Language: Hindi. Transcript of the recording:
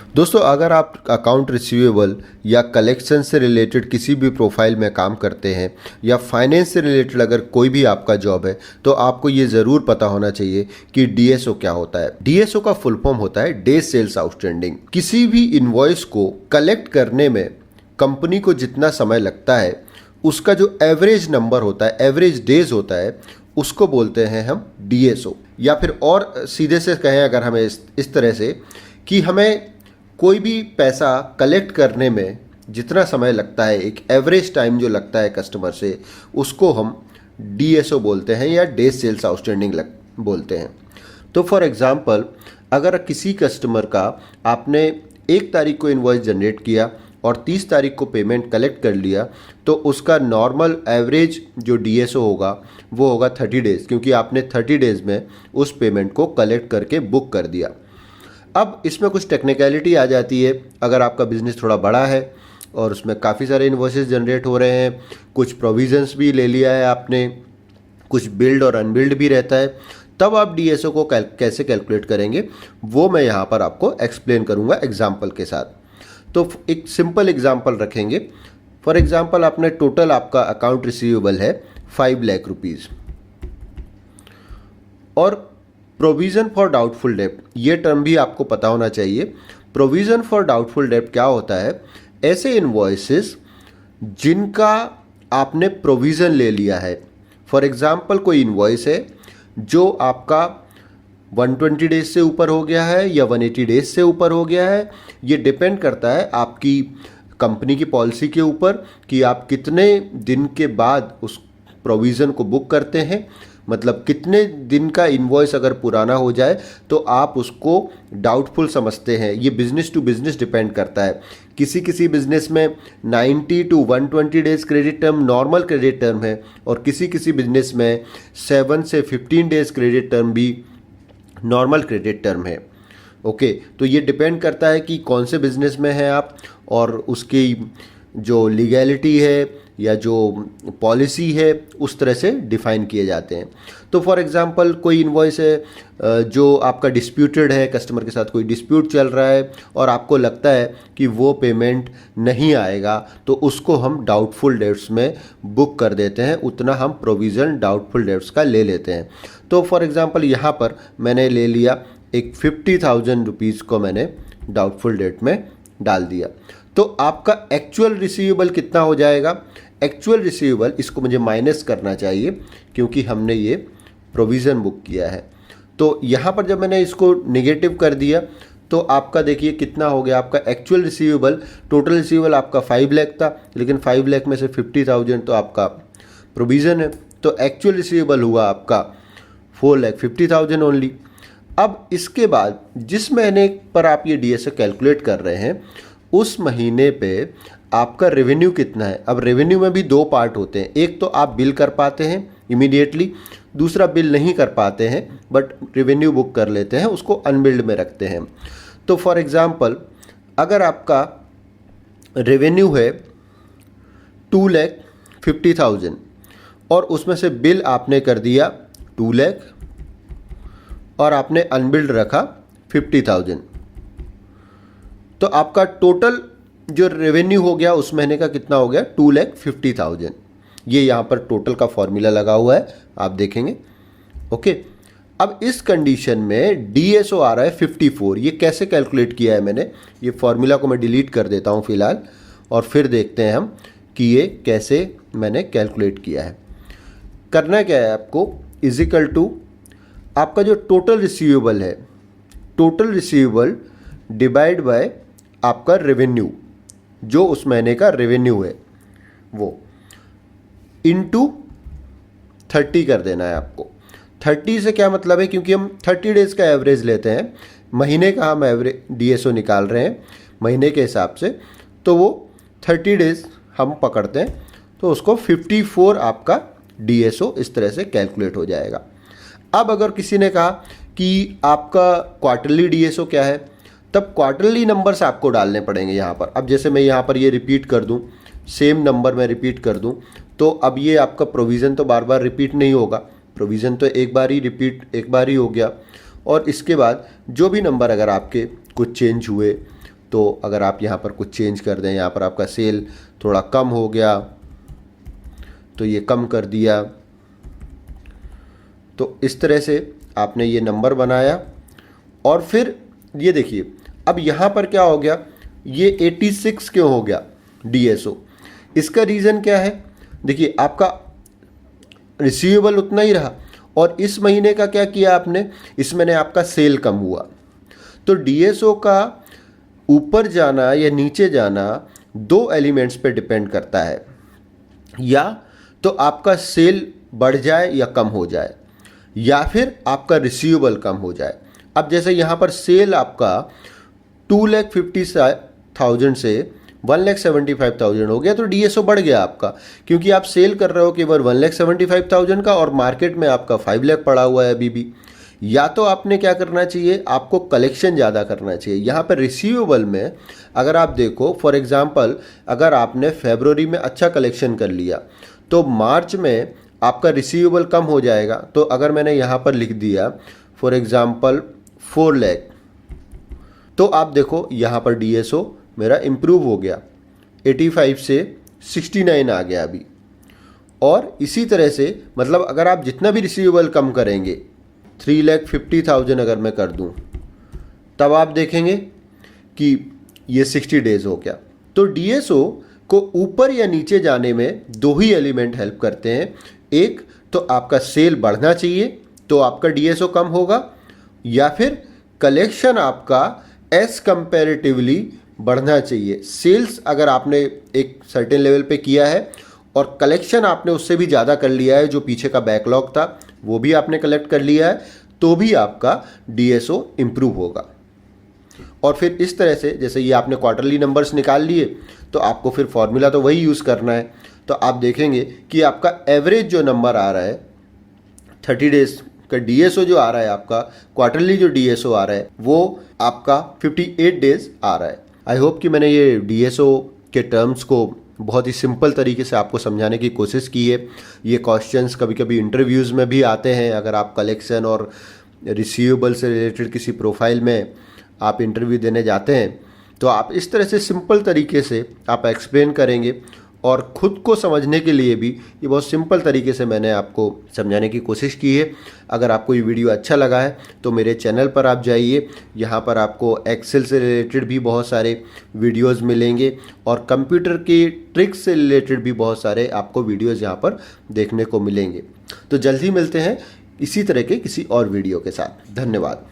दोस्तों, अगर आप अकाउंट रिसीवेबल या कलेक्शन से रिलेटेड किसी भी प्रोफाइल में काम करते हैं या फाइनेंस से रिलेटेड अगर कोई भी आपका जॉब है तो आपको ये ज़रूर पता होना चाहिए कि डीएसओ क्या होता है। डीएसओ का फुल फॉर्म होता है डे सेल्स आउटस्टैंडिंग। किसी भी इनवॉइस को कलेक्ट करने में कंपनी को जितना समय लगता है उसका जो एवरेज नंबर होता है, एवरेज डेज होता है, उसको बोलते हैं हम डीएसओ। या फिर और सीधे से कहें अगर हमें इस तरह से कि हमें कोई भी पैसा कलेक्ट करने में जितना समय लगता है, एक एवरेज टाइम जो लगता है कस्टमर से, उसको हम डीएसओ बोलते हैं या डे सेल्स आउटस्टैंडिंग बोलते हैं। तो फॉर एग्जांपल, अगर किसी कस्टमर का आपने 1 तारीख को इनवॉइस जनरेट किया और 30 तारीख को पेमेंट कलेक्ट कर लिया तो उसका नॉर्मल एवरेज जो डीएसओ होगा वो होगा 30 डेज़, क्योंकि आपने 30 डेज़ में उस पेमेंट को कलेक्ट करके बुक कर दिया। अब इसमें कुछ टेक्निकलिटी आ जाती है। अगर आपका बिज़नेस थोड़ा बड़ा है और उसमें काफ़ी सारे इन्वॉइसेस जनरेट हो रहे हैं, कुछ प्रोविजंस भी ले लिया है आपने, कुछ बिल्ड और अनबिल्ड भी रहता है, तब आप डीएसओ को कैसे कैलकुलेट करेंगे वो मैं यहाँ पर आपको एक्सप्लेन करूँगा एग्जाम्पल के साथ। तो एक सिंपल एग्जाम्पल रखेंगे। फॉर एग्जाम्पल, आपने टोटल आपका अकाउंट रिसीवेबल है 5 लाख रुपीज़ और प्रोविज़न फॉर डाउटफुल डेब्ट, ये टर्म भी आपको पता होना चाहिए। प्रोविज़न फॉर डाउटफुल डेब्ट क्या होता है? ऐसे इनवॉइसेस जिनका आपने प्रोविज़न ले लिया है। फॉर एग्जांपल, कोई इनवॉइस है जो आपका 120 डेज से ऊपर हो गया है या 180 डेज से ऊपर हो गया है। ये डिपेंड करता है आपकी कंपनी की पॉलिसी के ऊपर कि आप कितने दिन के बाद उस प्रोविज़न को बुक करते हैं। मतलब कितने दिन का इनवॉइस अगर पुराना हो जाए तो आप उसको डाउटफुल समझते हैं। ये बिज़नेस टू बिज़नेस डिपेंड करता है। किसी बिज़नेस में 90 to 120 days credit term normal credit term है और किसी बिज़नेस में 7 से 15 डेज़ क्रेडिट टर्म भी नॉर्मल क्रेडिट टर्म है। ओके, तो ये डिपेंड करता है कि कौन से बिज़नेस में हैं आप और उसकी जो लीगैलिटी है या जो पॉलिसी है उस तरह से डिफ़ाइन किए जाते हैं। तो फॉर एग्जांपल, कोई इनवॉइस है जो आपका डिस्प्यूटेड है, कस्टमर के साथ कोई डिस्प्यूट चल रहा है और आपको लगता है कि वो पेमेंट नहीं आएगा, तो उसको हम डाउटफुल डेब्ट्स में बुक कर देते हैं। उतना हम प्रोविज़न डाउटफुल डेब्ट्स का ले लेते हैं। तो फॉर एग्जांपल, यहाँ पर मैंने ले लिया एक 50,000 रुपीज़ को मैंने डाउटफुल डेब्ट में डाल दिया। तो आपका एक्चुअल रिसीवेबल कितना हो जाएगा? एक्चुअल रिसीवेबल, इसको मुझे माइनस करना चाहिए क्योंकि हमने ये प्रोविज़न बुक किया है। तो यहाँ पर जब मैंने इसको नेगेटिव कर दिया तो आपका देखिए कितना हो गया। आपका एक्चुअल रिसीवेबल, टोटल रिसीवेबल आपका 5 लाख था, लेकिन 5 लाख में से 50,000 तो आपका प्रोविज़न है, तो एक्चुअल रिसीवेबल हुआ आपका 4,50,000 ओनली। अब इसके बाद जिस महीने पर आप ये डीएसओ कैलकुलेट कर रहे हैं उस महीने पे आपका रेवेन्यू कितना है। अब रेवेन्यू में भी 2 पार्ट होते हैं। एक तो आप बिल कर पाते हैं इमीडिएटली, दूसरा बिल नहीं कर पाते हैं बट रेवेन्यू बुक कर लेते हैं, उसको अनबिल्ड में रखते हैं। तो फॉर एग्जांपल, अगर आपका रेवेन्यू है 2,50,000 और उसमें से बिल आपने कर दिया 2 लाख और आपने अनबिल्ड रखा 50,000, तो आपका टोटल जो रेवेन्यू हो गया उस महीने का कितना हो गया? 2,50,000। ये यहाँ पर टोटल का फॉर्मूला लगा हुआ है, आप देखेंगे। ओके, अब इस कंडीशन में डीएसओ आ रहा है 54। ये कैसे कैलकुलेट किया है मैंने? ये फॉर्मूला को मैं डिलीट कर देता हूँ फिलहाल और फिर देखते हैं हम कि ये कैसे मैंने कैलकुलेट किया है। करना क्या है आपको? इजिकल टू आपका जो टोटल रिसीवेबल है, टोटल रिसीवेबल डिवाइड बाय आपका रेवेन्यू, जो उस महीने का रेवेन्यू है वो, इनटू 30 कर देना है आपको। 30 से क्या मतलब है? क्योंकि हम 30 डेज़ का एवरेज लेते हैं, महीने का हम एवरेज डीएसओ निकाल रहे हैं महीने के हिसाब से, तो वो 30 डेज़ हम पकड़ते हैं, तो उसको 54 आपका डीएसओ इस तरह से कैलकुलेट हो जाएगा। अब अगर किसी ने कहा कि आपका क्वार्टरली डीएसओ क्या है, तब क्वार्टरली नंबर्स आपको डालने पड़ेंगे यहाँ पर। अब जैसे मैं यहाँ पर ये रिपीट कर दूँ, सेम नंबर मैं रिपीट कर दूँ, तो अब ये आपका प्रोविज़न तो बार बार रिपीट नहीं होगा। प्रोविज़न तो एक बार ही हो गया और इसके बाद जो भी नंबर अगर आपके कुछ चेंज हुए तो अगर आप यहाँ पर कुछ चेंज कर दें, यहाँ पर आपका सेल थोड़ा कम हो गया तो ये कम कर दिया। तो इस तरह से आपने ये नंबर बनाया और फिर ये देखिए अब यहाँ पर क्या हो गया, ये 86 क्यों हो गया DSO? इसका रीज़न क्या है? देखिए आपका रिसीवेबल उतना ही रहा और इस महीने का क्या किया आपने, इस महीने आपका सेल कम हुआ। तो DSO का ऊपर जाना या नीचे जाना दो एलिमेंट्स पे डिपेंड करता है, या तो आपका सेल बढ़ जाए या कम हो जाए, या फिर आपका रिसीवेबल कम हो जाए। अब जैसे यहाँ पर सेल आपका 2,50,000 से 1,75,000 हो गया तो DSO बढ़ गया आपका, क्योंकि आप सेल कर रहे हो केवल 1,75,000 का और मार्केट में आपका 5 लाख पड़ा हुआ है अभी भी। या तो आपने क्या करना चाहिए, आपको कलेक्शन ज़्यादा करना चाहिए। यहाँ पर रिसीवेबल में अगर आप देखो, फॉर एग्जांपल अगर आपने फरवरी में अच्छा कलेक्शन कर लिया तो मार्च में आपका रिसीवेबल कम हो जाएगा। तो अगर मैंने यहाँ पर लिख दिया फॉर एग्जांपल 4 लाख, तो आप देखो यहाँ पर DSO मेरा इम्प्रूव हो गया, 85 से 69 आ गया अभी। और इसी तरह से मतलब अगर आप जितना भी रिसीवेबल कम करेंगे, 3,50,000 अगर मैं कर दूं, तब आप देखेंगे कि ये 60 डेज हो गया। तो DSO को ऊपर या नीचे जाने में दो ही एलिमेंट हेल्प करते हैं। एक तो आपका सेल बढ़ना चाहिए तो आपका DSO कम होगा, या फिर कलेक्शन आपका एज कंपैरेटिवली बढ़ना चाहिए। सेल्स अगर आपने एक सर्टेन लेवल पे किया है और कलेक्शन आपने उससे भी ज़्यादा कर लिया है, जो पीछे का बैकलॉग था वो भी आपने कलेक्ट कर लिया है, तो भी आपका DSO इम्प्रूव होगा। और फिर इस तरह से जैसे ये आपने क्वार्टरली नंबर्स निकाल लिए तो आपको फिर फॉर्मूला तो वही यूज़ करना है। तो आप देखेंगे कि आपका एवरेज जो नंबर आ रहा है 30 डेज का DSO जो आ रहा है, आपका क्वार्टरली जो DSO आ रहा है वो आपका 58 डेज आ रहा है। आई होप कि मैंने ये DSO के टर्म्स को बहुत ही सिंपल तरीके से आपको समझाने की कोशिश की है। ये क्वेश्चंस कभी कभी इंटरव्यूज़ में भी आते हैं। अगर आप कलेक्शन और रिसीवेबल से रिलेटेड किसी प्रोफाइल में आप इंटरव्यू देने जाते हैं तो आप इस तरह से सिंपल तरीके से आप एक्सप्लेन करेंगे, और ख़ुद को समझने के लिए भी ये बहुत सिंपल तरीके से मैंने आपको समझाने की कोशिश की है। अगर आपको ये वीडियो अच्छा लगा है तो मेरे चैनल पर आप जाइए, यहाँ पर आपको एक्सेल से रिलेटेड भी बहुत सारे वीडियोस मिलेंगे और कंप्यूटर की ट्रिक्स से रिलेटेड भी बहुत सारे आपको वीडियोस यहाँ पर देखने को मिलेंगे। तो जल्द ही मिलते हैं इसी तरह के किसी और वीडियो के साथ। धन्यवाद।